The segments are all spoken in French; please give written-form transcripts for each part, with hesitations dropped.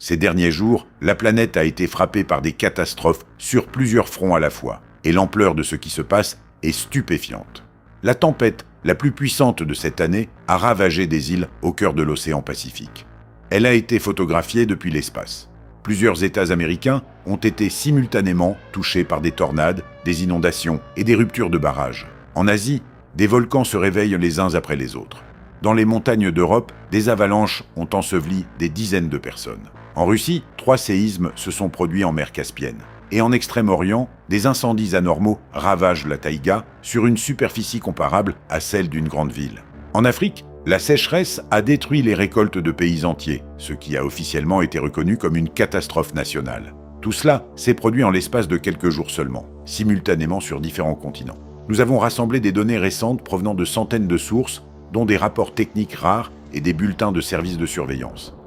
Ces derniers jours, la planète a été frappée par des catastrophes sur plusieurs fronts à la fois, et l'ampleur de ce qui se passe est stupéfiante. La tempête la plus puissante de cette année a ravagé des îles au cœur de l'océan Pacifique. Elle a été photographiée depuis l'espace. Plusieurs États américains ont été simultanément touchés par des tornades, des inondations et des ruptures de barrages. En Asie, des volcans se réveillent les uns après les autres. Dans les montagnes d'Europe, des avalanches ont enseveli des dizaines de personnes. En Russie, 3 séismes se sont produits en mer Caspienne. Et en Extrême-Orient, des incendies anormaux ravagent la taïga sur une superficie comparable à celle d'une grande ville. En Afrique, la sécheresse a détruit les récoltes de pays entiers, ce qui a officiellement été reconnu comme une catastrophe nationale. Tout cela s'est produit en l'espace de quelques jours seulement, simultanément sur différents continents. Nous avons rassemblé des données récentes provenant de centaines de sources, dont des rapports techniques rares et des bulletins de services de surveillance.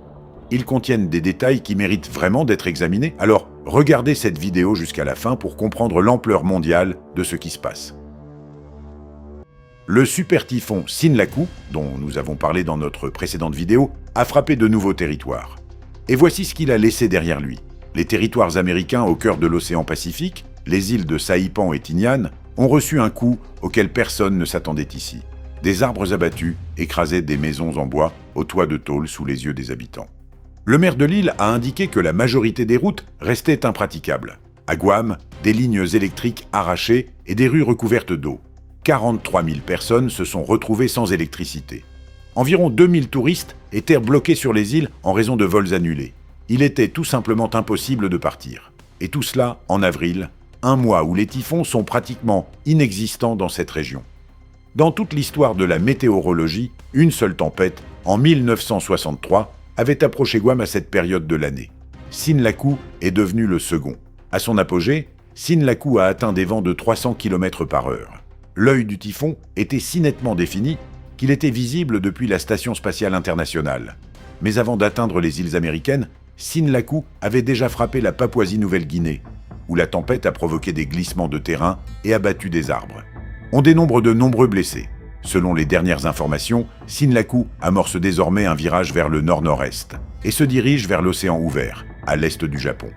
Ils contiennent des détails qui méritent vraiment d'être examinés, alors regardez cette vidéo jusqu'à la fin pour comprendre l'ampleur mondiale de ce qui se passe. Le super typhon Sinlaku, dont nous avons parlé dans notre précédente vidéo, a frappé de nouveaux territoires. Et voici ce qu'il a laissé derrière lui. Les territoires américains au cœur de l'océan Pacifique, les îles de Saipan et Tinian, ont reçu un coup auquel personne ne s'attendait ici. Des arbres abattus écrasaient des maisons en bois aux toits de tôle sous les yeux des habitants. Le maire de l'île a indiqué que la majorité des routes restaient impraticables. À Guam, des lignes électriques arrachées et des rues recouvertes d'eau. 43 000 personnes se sont retrouvées sans électricité. Environ 2 000 touristes étaient bloqués sur les îles en raison de vols annulés. Il était tout simplement impossible de partir. Et tout cela en avril, un mois où les typhons sont pratiquement inexistants dans cette région. Dans toute l'histoire de la météorologie, une seule tempête, en 1963, avait approché Guam à cette période de l'année. Sinlaku est devenu le second. À son apogée, Sinlaku a atteint des vents de 300 km/h. L'œil du typhon était si nettement défini qu'il était visible depuis la Station spatiale internationale. Mais avant d'atteindre les îles américaines, Sinlaku avait déjà frappé la Papouasie-Nouvelle-Guinée, où la tempête a provoqué des glissements de terrain et abattu des arbres. On dénombre de nombreux blessés. Selon les dernières informations, Sinlaku amorce désormais un virage vers le nord-nord-est et se dirige vers l'océan ouvert, à l'est du Japon.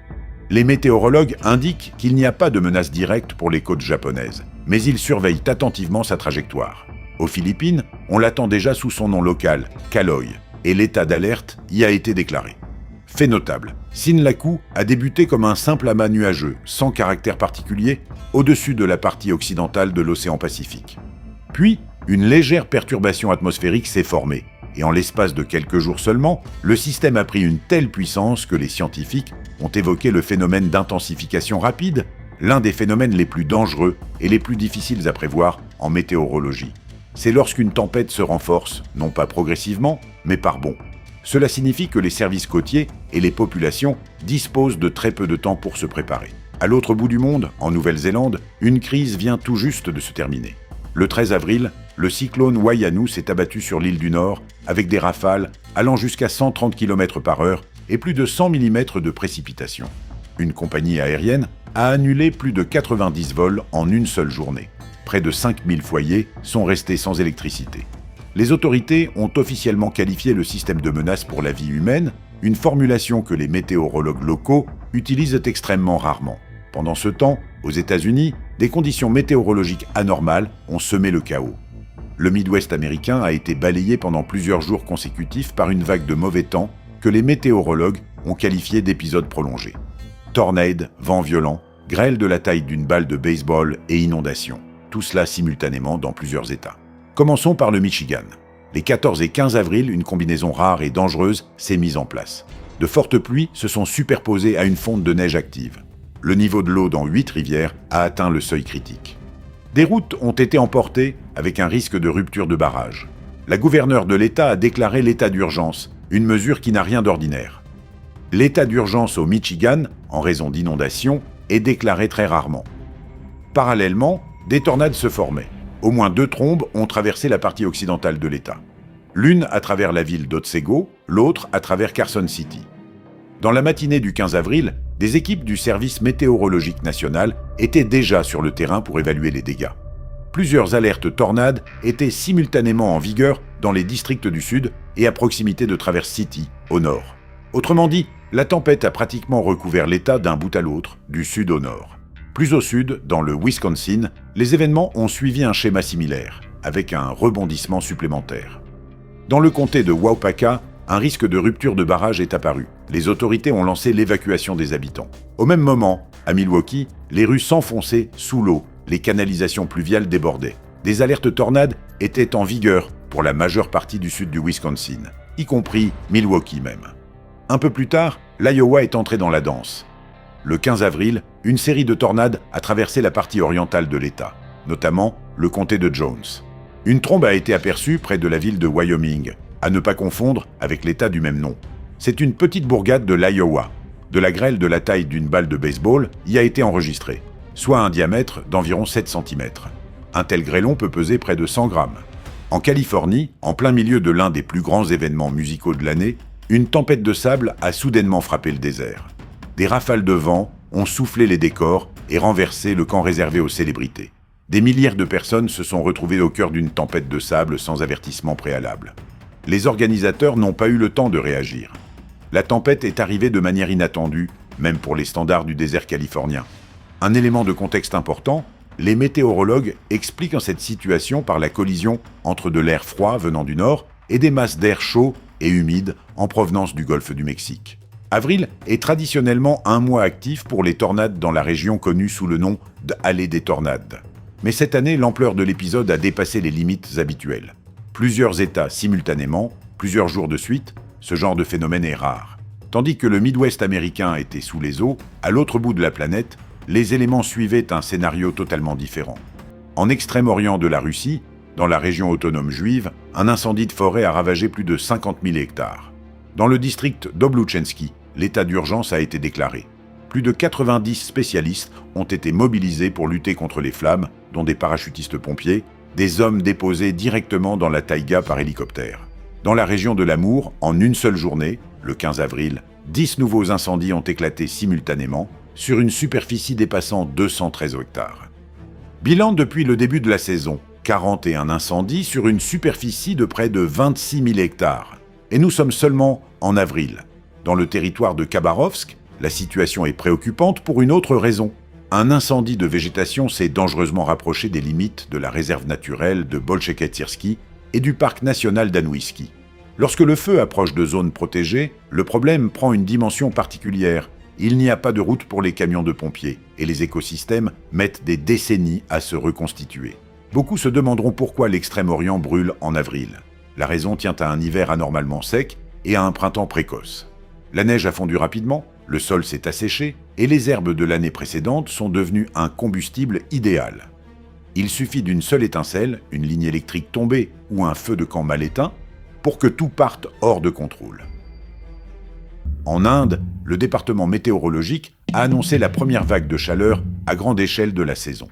Les météorologues indiquent qu'il n'y a pas de menace directe pour les côtes japonaises, mais ils surveillent attentivement sa trajectoire. Aux Philippines, on l'attend déjà sous son nom local, Kaloy, et l'état d'alerte y a été déclaré. Fait notable, Sinlaku a débuté comme un simple amas nuageux, sans caractère particulier, au-dessus de la partie occidentale de l'océan Pacifique. Puis, une légère perturbation atmosphérique s'est formée, et en l'espace de quelques jours seulement, le système a pris une telle puissance que les scientifiques ont évoqué le phénomène d'intensification rapide, l'un des phénomènes les plus dangereux et les plus difficiles à prévoir en météorologie. C'est lorsqu'une tempête se renforce, non pas progressivement, mais par bonds. Cela signifie que les services côtiers et les populations disposent de très peu de temps pour se préparer. À l'autre bout du monde, en Nouvelle-Zélande, une crise vient tout juste de se terminer. Le 13 avril, le cyclone Wayanus s'est abattu sur l'île du Nord avec des rafales allant jusqu'à 130 km/h et plus de 100 mm de précipitations. Une compagnie aérienne a annulé plus de 90 vols en une seule journée. Près de 5000 foyers sont restés sans électricité. Les autorités ont officiellement qualifié le système de menace pour la vie humaine, une formulation que les météorologues locaux utilisent extrêmement rarement. Pendant ce temps, aux États-Unis, des conditions météorologiques anormales ont semé le chaos. Le Midwest américain a été balayé pendant plusieurs jours consécutifs par une vague de mauvais temps que les météorologues ont qualifié d'épisode prolongé. Tornades, vents violents, grêle de la taille d'une balle de baseball et inondations. Tout cela simultanément dans plusieurs États. Commençons par le Michigan. Les 14 et 15 avril, une combinaison rare et dangereuse s'est mise en place. De fortes pluies se sont superposées à une fonte de neige active. Le niveau de l'eau dans 8 rivières a atteint le seuil critique. Des routes ont été emportées avec un risque de rupture de barrage. La gouverneure de l'État a déclaré l'état d'urgence, une mesure qui n'a rien d'ordinaire. L'état d'urgence au Michigan, en raison d'inondations, est déclaré très rarement. Parallèlement, des tornades se formaient. Au moins 2 trombes ont traversé la partie occidentale de l'État. L'une à travers la ville d'Otsego, l'autre à travers Carson City. Dans la matinée du 15 avril, des équipes du Service météorologique national étaient déjà sur le terrain pour évaluer les dégâts. Plusieurs alertes tornades étaient simultanément en vigueur dans les districts du sud et à proximité de Traverse City, au nord. Autrement dit, La tempête a pratiquement recouvert l'État d'un bout à l'autre, du sud au nord. Plus au sud, dans le Wisconsin, les événements ont suivi un schéma similaire, avec un rebondissement supplémentaire. Dans le comté de Waupaca, un risque de rupture de barrage est apparu. Les autorités ont lancé l'évacuation des habitants. Au même moment, à Milwaukee, les rues s'enfonçaient sous l'eau, les canalisations pluviales débordaient. Des alertes tornades étaient en vigueur pour la majeure partie du sud du Wisconsin, y compris Milwaukee même. Un peu plus tard, l'Iowa est entré dans la danse. Le 15 avril, une série de tornades a traversé la partie orientale de l'État, notamment le comté de Jones. Une trombe a été aperçue près de la ville de Wyoming, à ne pas confondre avec l'État du même nom. C'est une petite bourgade de l'Iowa. De la grêle de la taille d'une balle de baseball y a été enregistrée, soit un diamètre d'environ 7 cm. Un tel grêlon peut peser près de 100 grammes. En Californie, en plein milieu de l'un des plus grands événements musicaux de l'année, une tempête de sable a soudainement frappé le désert. Des rafales de vent ont soufflé les décors et renversé le camp réservé aux célébrités. Des milliers de personnes se sont retrouvées au cœur d'une tempête de sable sans avertissement préalable. Les organisateurs n'ont pas eu le temps de réagir. La tempête est arrivée de manière inattendue, même pour les standards du désert californien. Un élément de contexte important, les météorologues expliquent cette situation par la collision entre de l'air froid venant du nord et des masses d'air chaud et humide en provenance du golfe du Mexique. Avril est traditionnellement un mois actif pour les tornades dans la région connue sous le nom d'Allée des tornades. Mais cette année, l'ampleur de l'épisode a dépassé les limites habituelles. Plusieurs États simultanément, plusieurs jours de suite, ce genre de phénomène est rare. Tandis que le Midwest américain était sous les eaux, à l'autre bout de la planète, les éléments suivaient un scénario totalement différent. En Extrême-Orient de la Russie, dans la région autonome juive, un incendie de forêt a ravagé plus de 50 000 hectares. Dans le district d'Oblouchenski, l'état d'urgence a été déclaré. Plus de 90 spécialistes ont été mobilisés pour lutter contre les flammes, dont des parachutistes pompiers, des hommes déposés directement dans la taïga par hélicoptère. Dans la région de l'Amour, en une seule journée, le 15 avril, 10 nouveaux incendies ont éclaté simultanément, sur une superficie dépassant 213 hectares. Bilan depuis le début de la saison, 41 incendies sur une superficie de près de 26 000 hectares. Et nous sommes seulement en avril. Dans le territoire de Khabarovsk, la situation est préoccupante pour une autre raison. Un incendie de végétation s'est dangereusement rapproché des limites de la réserve naturelle de Bolcheketsirski et du parc national d'Anouïski. Lorsque le feu approche de zones protégées, le problème prend une dimension particulière. Il n'y a pas de route pour les camions de pompiers, et les écosystèmes mettent des décennies à se reconstituer. Beaucoup se demanderont pourquoi l'Extrême-Orient brûle en avril. La raison tient à un hiver anormalement sec et à un printemps précoce. La neige a fondu rapidement, le sol s'est asséché, et les herbes de l'année précédente sont devenues un combustible idéal. Il suffit d'une seule étincelle, une ligne électrique tombée ou un feu de camp mal éteint, pour que tout parte hors de contrôle. En Inde, le département météorologique a annoncé la première vague de chaleur à grande échelle de la saison.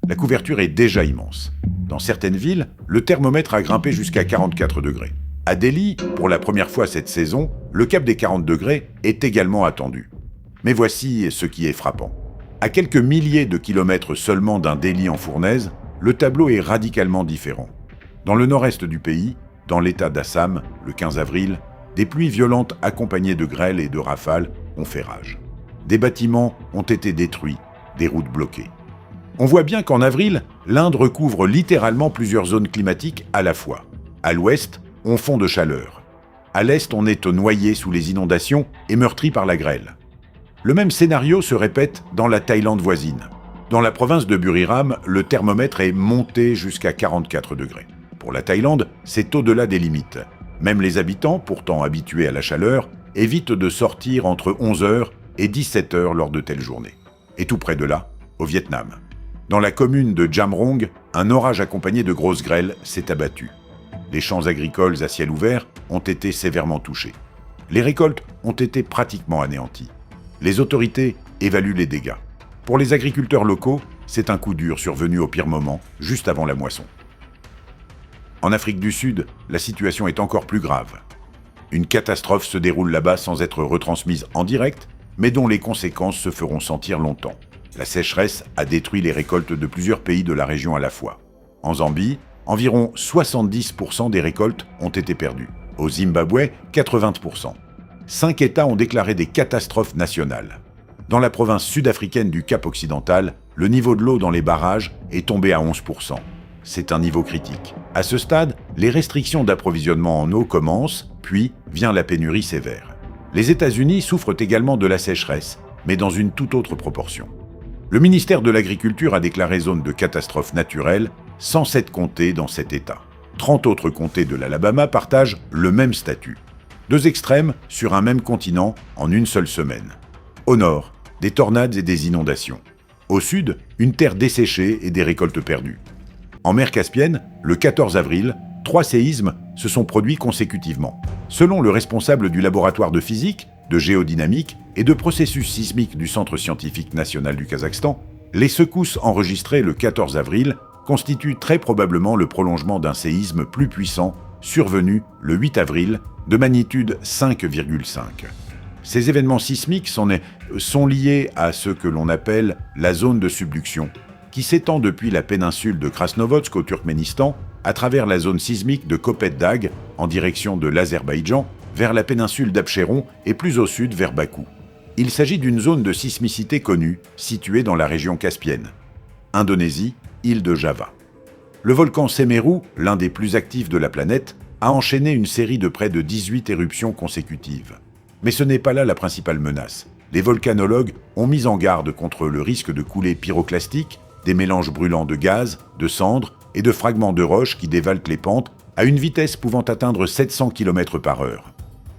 La couverture est déjà immense. Dans certaines villes, le thermomètre a grimpé jusqu'à 44 degrés. À Delhi, pour la première fois cette saison, le cap des 40 degrés est également attendu. Mais voici ce qui est frappant. À quelques milliers de kilomètres seulement d'un Delhi en fournaise, le tableau est radicalement différent. Dans le nord-est du pays, dans l'état d'Assam, le 15 avril, des pluies violentes accompagnées de grêles et de rafales ont fait rage. Des bâtiments ont été détruits, des routes bloquées. On voit bien qu'en avril, l'Inde recouvre littéralement plusieurs zones climatiques à la fois. À l'ouest, on fond de chaleur. À l'est, on est noyé sous les inondations et meurtri par la grêle. Le même scénario se répète dans la Thaïlande voisine. Dans la province de Buriram, le thermomètre est monté jusqu'à 44 degrés. Pour la Thaïlande, c'est au-delà des limites. Même les habitants, pourtant habitués à la chaleur, évitent de sortir entre 11h et 17h lors de telles journées. Et tout près de là, au Vietnam. Dans la commune de Jamrong, un orage accompagné de grosses grêles s'est abattu. Les champs agricoles à ciel ouvert ont été sévèrement touchés. Les récoltes ont été pratiquement anéanties. Les autorités évaluent les dégâts. Pour les agriculteurs locaux, c'est un coup dur survenu au pire moment, juste avant la moisson. En Afrique du Sud, la situation est encore plus grave. Une catastrophe se déroule là-bas sans être retransmise en direct, mais dont les conséquences se feront sentir longtemps. La sécheresse a détruit les récoltes de plusieurs pays de la région à la fois. En Zambie, environ 70% des récoltes ont été perdues. Au Zimbabwe, 80%. 5 États ont déclaré des catastrophes nationales. Dans la province sud-africaine du Cap-Occidental, le niveau de l'eau dans les barrages est tombé à 11%. C'est un niveau critique. À ce stade, les restrictions d'approvisionnement en eau commencent, puis vient la pénurie sévère. Les États-Unis souffrent également de la sécheresse, mais dans une toute autre proportion. Le ministère de l'Agriculture a déclaré zone de catastrophe naturelle 107 comtés dans cet État. 30 autres comtés de l'Alabama partagent le même statut. 2 extrêmes sur un même continent en une seule semaine. Au nord, des tornades et des inondations. Au sud, une terre desséchée et des récoltes perdues. En mer Caspienne, le 14 avril, 3 séismes se sont produits consécutivement. Selon le responsable du laboratoire de physique, de géodynamique et de processus sismiques du Centre scientifique national du Kazakhstan, les secousses enregistrées le 14 avril constituent très probablement le prolongement d'un séisme plus puissant survenu le 8 avril de magnitude 5,5. Ces événements sismiques sont liés à ce que l'on appelle la zone de subduction, qui s'étend depuis la péninsule de Krasnovodsk au Turkménistan à travers la zone sismique de Kopet-Dag en direction de l'Azerbaïdjan vers la péninsule d'Absheron et plus au sud vers Bakou. Il s'agit d'une zone de sismicité connue, située dans la région caspienne. Indonésie, île de Java. Le volcan Semeru, l'un des plus actifs de la planète, a enchaîné une série de près de 18 éruptions consécutives. Mais ce n'est pas là la principale menace. Les volcanologues ont mis en garde contre le risque de coulées pyroclastiques, des mélanges brûlants de gaz, de cendres et de fragments de roches qui dévalent les pentes à une vitesse pouvant atteindre 700 km/h.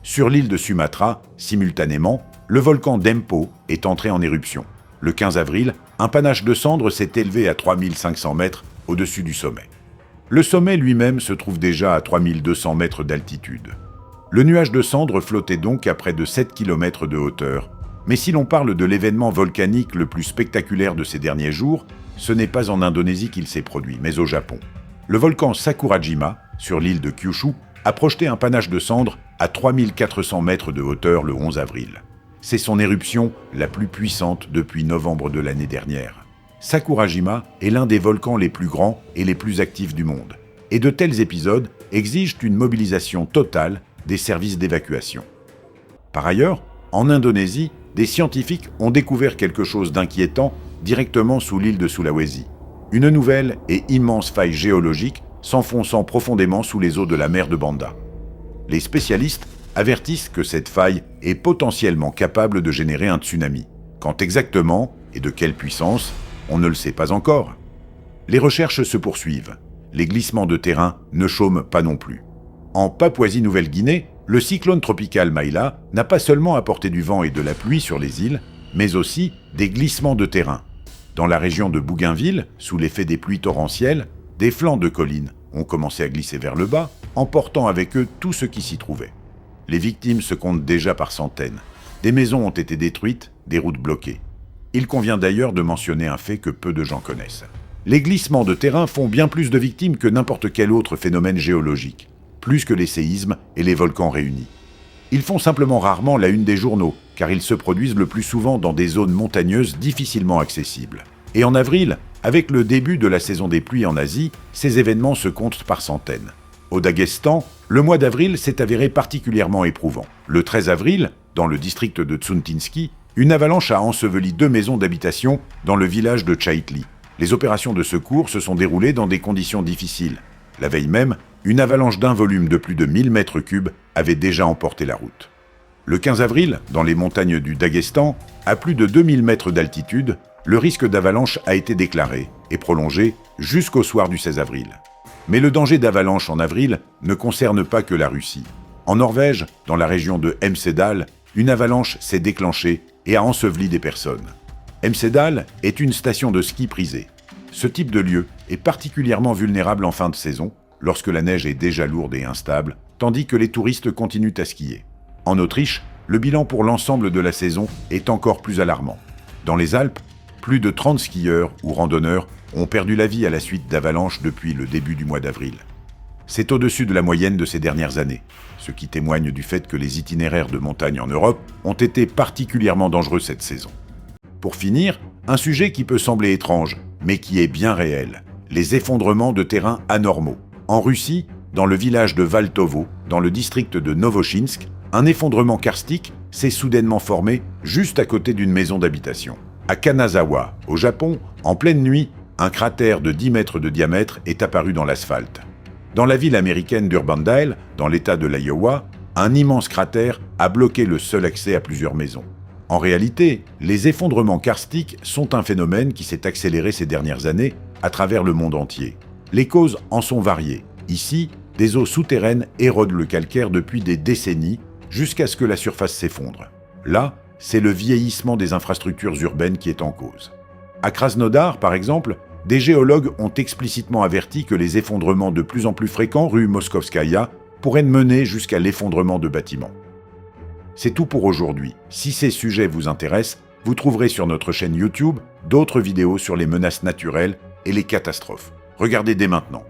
Sur l'île de Sumatra, simultanément, le volcan Dempo est entré en éruption. Le 15 avril, un panache de cendres s'est élevé à 3500 mètres au-dessus du sommet. Le sommet lui-même se trouve déjà à 3200 mètres d'altitude. Le nuage de cendres flottait donc à près de 7 km de hauteur. Mais si l'on parle de l'événement volcanique le plus spectaculaire de ces derniers jours, ce n'est pas en Indonésie qu'il s'est produit, mais au Japon. Le volcan Sakurajima, sur l'île de Kyushu, a projeté un panache de cendres à 3400 mètres de hauteur le 11 avril. C'est son éruption la plus puissante depuis novembre de l'année dernière. Sakurajima est l'un des volcans les plus grands et les plus actifs du monde. Et de tels épisodes exigent une mobilisation totale des services d'évacuation. Par ailleurs, en Indonésie, des scientifiques ont découvert quelque chose d'inquiétant directement sous l'île de Sulawesi. Une nouvelle et immense faille géologique s'enfonçant profondément sous les eaux de la mer de Banda. Les spécialistes avertissent que cette faille est potentiellement capable de générer un tsunami. Quand exactement et de quelle puissance, on ne le sait pas encore. Les recherches se poursuivent. Les glissements de terrain ne chôment pas non plus. En Papouasie-Nouvelle-Guinée, le cyclone tropical Maïla n'a pas seulement apporté du vent et de la pluie sur les îles, mais aussi des glissements de terrain. Dans la région de Bougainville, sous l'effet des pluies torrentielles, des flancs de collines ont commencé à glisser vers le bas, emportant avec eux tout ce qui s'y trouvait. Les victimes se comptent déjà par centaines. Des maisons ont été détruites, des routes bloquées. Il convient d'ailleurs de mentionner un fait que peu de gens connaissent. Les glissements de terrain font bien plus de victimes que n'importe quel autre phénomène géologique, plus que les séismes et les volcans réunis. Ils font simplement rarement la une des journaux, car ils se produisent le plus souvent dans des zones montagneuses difficilement accessibles. Et en avril, avec le début de la saison des pluies en Asie, ces événements se comptent par centaines. Au Daghestan, le mois d'avril s'est avéré particulièrement éprouvant. Le 13 avril, dans le district de Tsuntinsky, une avalanche a enseveli 2 maisons d'habitation dans le village de Chaitli. Les opérations de secours se sont déroulées dans des conditions difficiles. La veille même, une avalanche d'un volume de plus de 1000 mètres cubes avait déjà emporté la route. Le 15 avril, dans les montagnes du Daghestan, à plus de 2000 mètres d'altitude, le risque d'avalanche a été déclaré et prolongé jusqu'au soir du 16 avril. Mais le danger d'avalanche en avril ne concerne pas que la Russie. En Norvège, dans la région de Hemsedal, une avalanche s'est déclenchée et a enseveli des personnes. Hemsedal est une station de ski prisée. Ce type de lieu est particulièrement vulnérable en fin de saison, lorsque la neige est déjà lourde et instable, tandis que les touristes continuent à skier. En Autriche, le bilan pour l'ensemble de la saison est encore plus alarmant. Dans les Alpes, plus de 30 skieurs ou randonneurs ont perdu la vie à la suite d'avalanches depuis le début du mois d'avril. C'est au-dessus de la moyenne de ces dernières années, ce qui témoigne du fait que les itinéraires de montagne en Europe ont été particulièrement dangereux cette saison. Pour finir, un sujet qui peut sembler étrange, mais qui est bien réel, les effondrements de terrain anormaux. En Russie, dans le village de Valtovo, dans le district de Novoshinsk, un effondrement karstique s'est soudainement formé juste à côté d'une maison d'habitation. À Kanazawa, au Japon, en pleine nuit, un cratère de 10 mètres de diamètre est apparu dans l'asphalte. Dans la ville américaine d'Urbandale, dans l'état de l'Iowa, un immense cratère a bloqué le seul accès à plusieurs maisons. En réalité, les effondrements karstiques sont un phénomène qui s'est accéléré ces dernières années à travers le monde entier. Les causes en sont variées. Ici, des eaux souterraines érodent le calcaire depuis des décennies jusqu'à ce que la surface s'effondre. Là, c'est le vieillissement des infrastructures urbaines qui est en cause. À Krasnodar, par exemple, des géologues ont explicitement averti que les effondrements de plus en plus fréquents rue Moskovskaya pourraient mener jusqu'à l'effondrement de bâtiments. C'est tout pour aujourd'hui. Si ces sujets vous intéressent, vous trouverez sur notre chaîne YouTube d'autres vidéos sur les menaces naturelles et les catastrophes. Regardez dès maintenant.